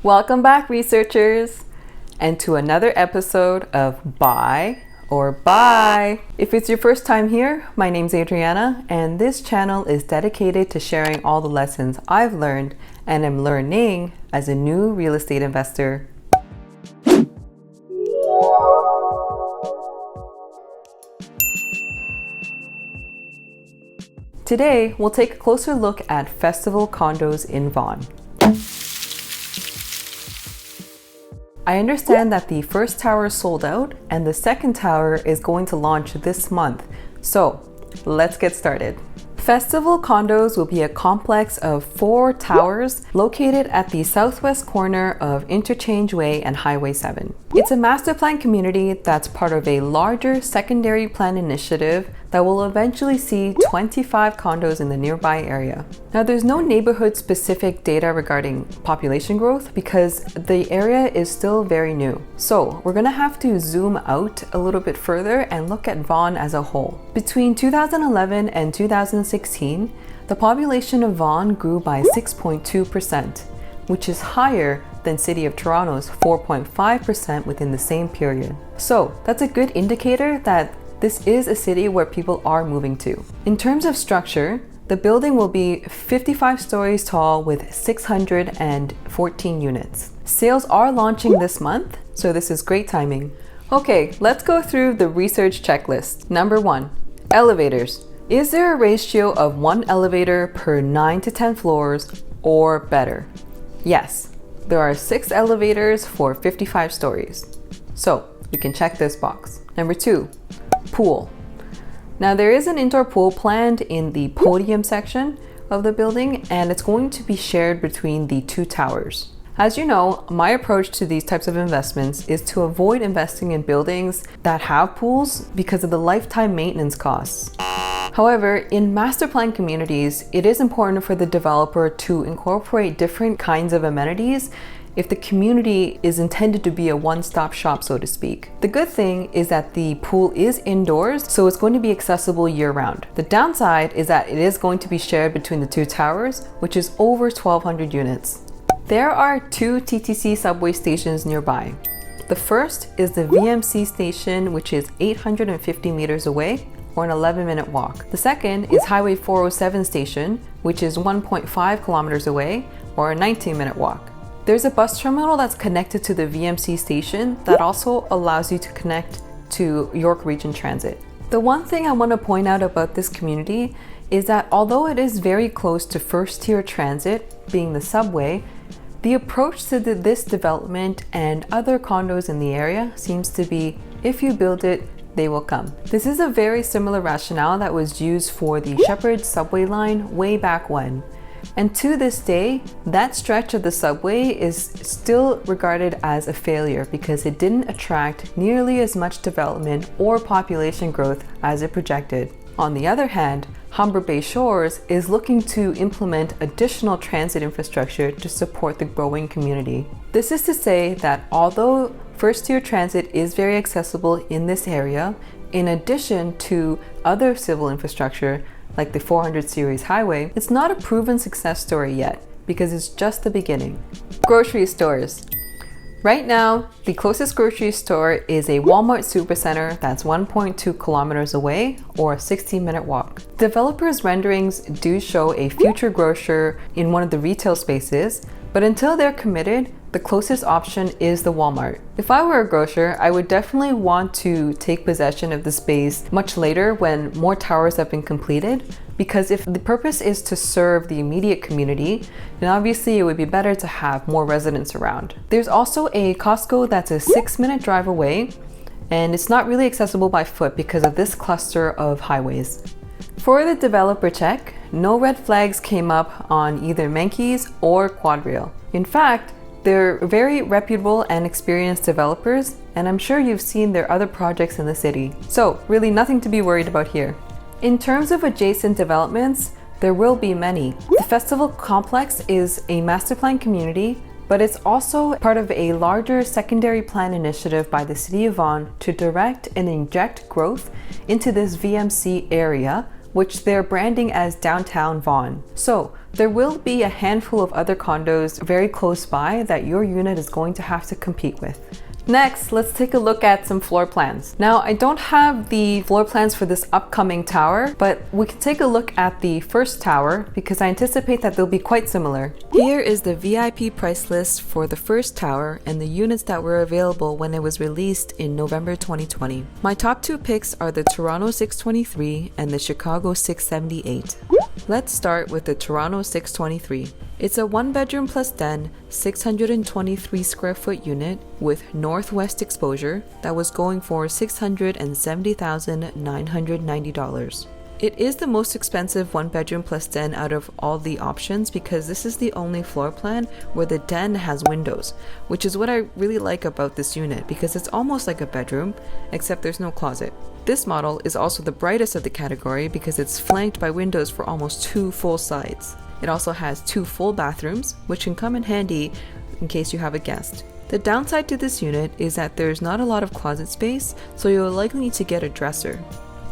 Welcome back, researchers, and to another episode of Buy or Buy. If it's your first time here, my name's Adriana, and this channel is dedicated to sharing all the lessons I've learned and am learning as a new real estate investor. Today, we'll take a closer look at Festival Condos in Vaughan. I understand that the first tower sold out and the second tower is going to launch this month. So let's get started. Festival Condos will be a complex of 4 towers located at the southwest corner of Interchange Way and Highway 7. It's a master plan community that's part of a larger secondary plan initiative that will eventually see 25 condos in the nearby area. Now, there's no neighborhood specific data regarding population growth because the area is still very new. So we're gonna have to zoom out a little bit further and look at Vaughan as a whole. Between 2011 and 2016, the population of Vaughan grew by 6.2%, which is higher than City of Toronto's 4.5% within the same period. So that's a good indicator that this is a city where people are moving to. In terms of structure, the building will be 55 stories tall with 614 units. Sales are launching this month, so this is great timing. Okay, let's go through the research checklist. Number 1, elevators. Is there a ratio of 1 elevator per 9 to 10 floors or better? Yes, there are 6 elevators for 55 stories. So we can check this box. Number 2, pool. Now there is an indoor pool planned in the podium section of the building, and it's going to be shared between the 2 towers. As you know, my approach to these types of investments is to avoid investing in buildings that have pools because of the lifetime maintenance costs. However, in master plan communities, it is important for the developer to incorporate different kinds of amenities if the community is intended to be a one-stop shop, so to speak. The good thing is that the pool is indoors, so it's going to be accessible year-round. The downside is that it is going to be shared between the 2 towers, which is over 1,200 units. There are 2 TTC subway stations nearby. The first is the VMC station, which is 850 meters away, or an 11-minute walk. The second is Highway 407 station, which is 1.5 kilometers away, or a 19-minute walk. There's a bus terminal that's connected to the VMC station that also allows you to connect to York Region Transit. The one thing I want to point out about this community is that although it is very close to first-tier transit, being the subway, the approach to this development and other condos in the area seems to be, if you build it, they will come. This is a very similar rationale that was used for the Shepherd subway line way back when. And to this day, that stretch of the subway is still regarded as a failure because it didn't attract nearly as much development or population growth as it projected. On the other hand, Humber Bay Shores is looking to implement additional transit infrastructure to support the growing community. This is to say that although first-tier transit is very accessible in this area, in addition to other civil infrastructure like the 400 series highway, it's not a proven success story yet because it's just the beginning. Grocery stores. Right now, the closest grocery store is a Walmart Supercenter that's 1.2 kilometers away, or a 16-minute walk. Developers' renderings do show a future grocer in one of the retail spaces, but until they're committed, the closest option is the Walmart. If I were a grocer, I would definitely want to take possession of the space much later when more towers have been completed, because if the purpose is to serve the immediate community, then obviously it would be better to have more residents around. There's also a Costco that's a 6-minute drive away, and it's not really accessible by foot because of this cluster of highways. For the developer check, no red flags came up on either Menkes or QuadReal. In fact, they're very reputable and experienced developers, and I'm sure you've seen their other projects in the city. So really nothing to be worried about here. In terms of adjacent developments, there will be many. The Festival Complex is a master plan community, but it's also part of a larger secondary plan initiative by the City of Vaughan to direct and inject growth into this VMC area which they're branding as downtown Vaughan. So there will be a handful of other condos very close by that your unit is going to have to compete with. Next, let's take a look at some floor plans. Now, I don't have the floor plans for this upcoming tower, but we can take a look at the first tower because I anticipate that they'll be quite similar. Here is the VIP price list for the first tower and the units that were available when it was released in November 2020. My top two picks are the Toronto 623 and the Chicago 678. Let's start with the Toronto 623. It's a 1-bedroom plus den, 623 square foot unit with northwest exposure that was going for $670,990. It is the most expensive 1-bedroom plus den out of all the options because this is the only floor plan where the den has windows, which is what I really like about this unit because it's almost like a bedroom, except there's no closet. This model is also the brightest of the category because it's flanked by windows for almost 2 full sides. It also has 2 full bathrooms, which can come in handy in case you have a guest. The downside to this unit is that there's not a lot of closet space, so you'll likely need to get a dresser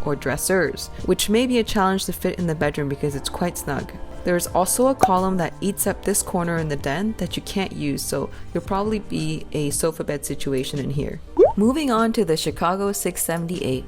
or dressers, which may be a challenge to fit in the bedroom because it's quite snug. There's also a column that eats up this corner in the den that you can't use, so you'll probably be a sofa bed situation in here. Moving on to the Chicago 678.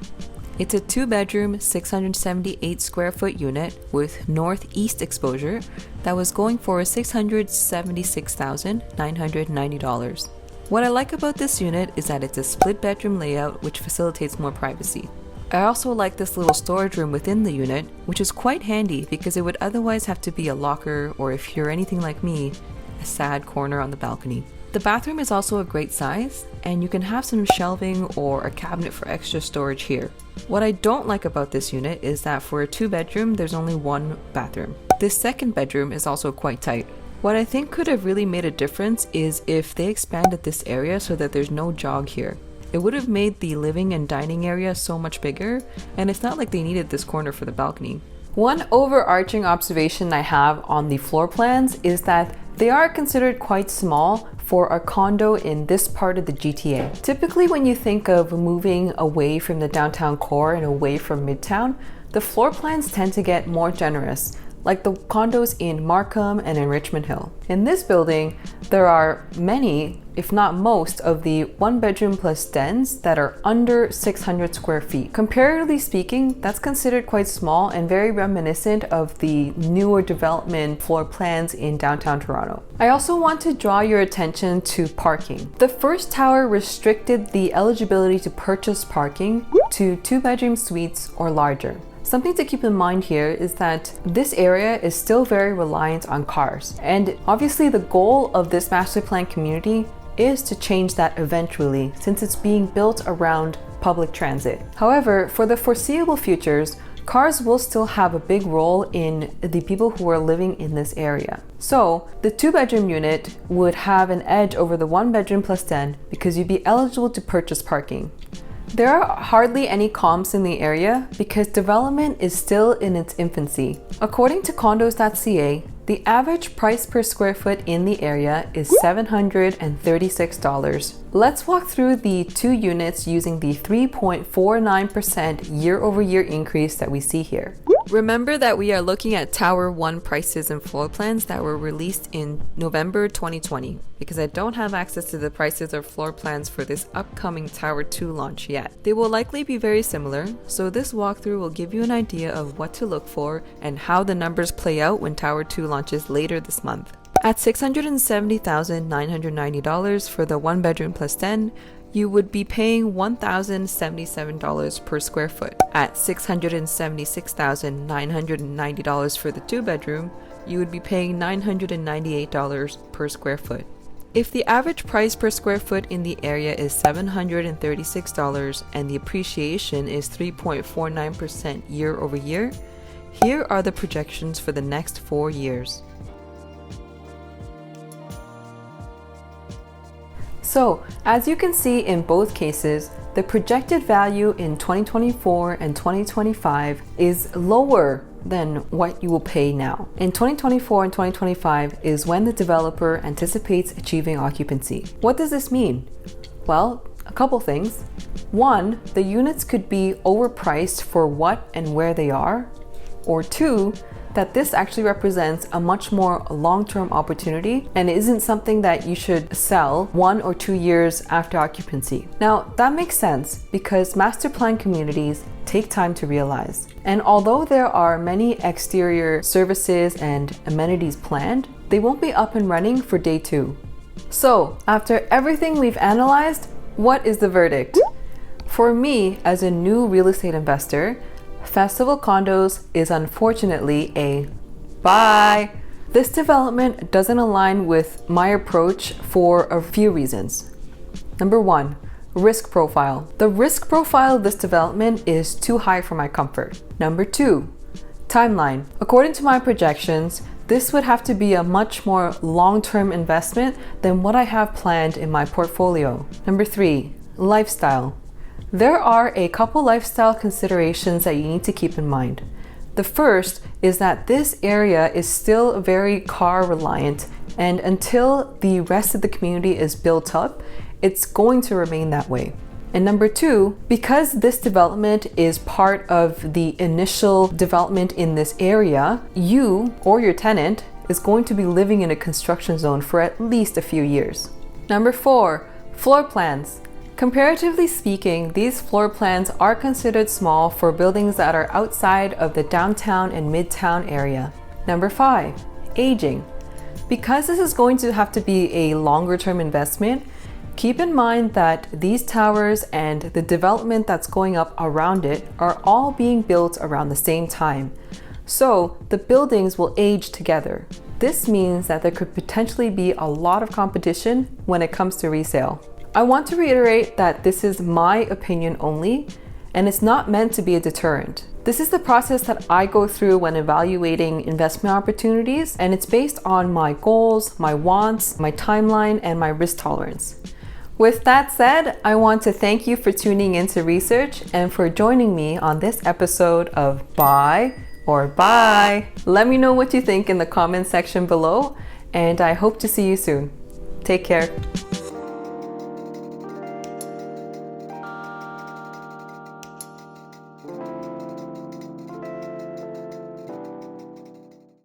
It's a 2-bedroom, 678 square foot unit with northeast exposure that was going for $676,990. What I like about this unit is that it's a split bedroom layout which facilitates more privacy. I also like this little storage room within the unit, which is quite handy because it would otherwise have to be a locker or, if you're anything like me, a sad corner on the balcony. The bathroom is also a great size, and you can have some shelving or a cabinet for extra storage here. What I don't like about this unit is that for a 2-bedroom, there's only 1 bathroom. This second bedroom is also quite tight. What I think could have really made a difference is if they expanded this area so that there's no jog here. It would have made the living and dining area so much bigger, and it's not like they needed this corner for the balcony. One overarching observation I have on the floor plans is that they are considered quite small for a condo in this part of the GTA. Typically, when you think of moving away from the downtown core and away from Midtown, the floor plans tend to get more generous, like the condos in Markham and in Richmond Hill. In this building, there are many, if not most, of the 1-bedroom plus dens that are under 600 square feet. Comparatively speaking, that's considered quite small and very reminiscent of the newer development floor plans in downtown Toronto. I also want to draw your attention to parking. The first tower restricted the eligibility to purchase parking to 2-bedroom suites or larger. Something to keep in mind here is that this area is still very reliant on cars. And obviously the goal of this master plan community is to change that eventually, since it's being built around public transit. However, for the foreseeable futures, cars will still have a big role in the people who are living in this area. So the 2-bedroom unit would have an edge over the 1-bedroom plus den because you'd be eligible to purchase parking. There are hardly any comps in the area because development is still in its infancy. According to condos.ca, the average price per square foot in the area is $736. Let's walk through the 2 units using the 3.49% year-over-year increase that we see here. Remember that we are looking at Tower 1 prices and floor plans that were released in November 2020 because I don't have access to the prices or floor plans for this upcoming Tower 2 launch yet. They will likely be very similar, so this walkthrough will give you an idea of what to look for and how the numbers play out when Tower 2 launches later this month. At $670,990 for the 1-bedroom plus den, you would be paying $1,077 per square foot. At $676,990 for the 2-bedroom, you would be paying $998 per square foot. If the average price per square foot in the area is $736 and the appreciation is 3.49% year over year, here are the projections for the next 4 years. So, as you can see in both cases, the projected value in 2024 and 2025 is lower than what you will pay now. In 2024 and 2025 is when the developer anticipates achieving occupancy. What does this mean? Well, a couple things. One, the units could be overpriced for what and where they are. or 2, that this actually represents a much more long-term opportunity and isn't something that you should sell 1 or 2 years after occupancy. Now, that makes sense because master plan communities take time to realize. And although there are many exterior services and amenities planned, they won't be up and running for day 2. So, after everything we've analyzed, what is the verdict? For me, as a new real estate investor, Festival Condos is unfortunately a bye. This development doesn't align with my approach for a few reasons. Number 1, risk profile. The risk profile of this development is too high for my comfort. Number 2, timeline. According to my projections, this would have to be a much more long-term investment than what I have planned in my portfolio. Number 3, lifestyle. There are a couple lifestyle considerations that you need to keep in mind. The first is that this area is still very car reliant, and until the rest of the community is built up, it's going to remain that way. And number 2, because this development is part of the initial development in this area, you or your tenant is going to be living in a construction zone for at least a few years. Number 4, floor plans. Comparatively speaking, these floor plans are considered small for buildings that are outside of the downtown and midtown area. Number 5, aging. Because this is going to have to be a longer term investment, keep in mind that these towers and the development that's going up around it are all being built around the same time. So the buildings will age together. This means that there could potentially be a lot of competition when it comes to resale. I want to reiterate that this is my opinion only, and it's not meant to be a deterrent. This is the process that I go through when evaluating investment opportunities, and it's based on my goals, my wants, my timeline, and my risk tolerance. With that said, I want to thank you for tuning into research and for joining me on this episode of Buy or Buy. Let me know what you think in the comment section below, and I hope to see you soon. Take care.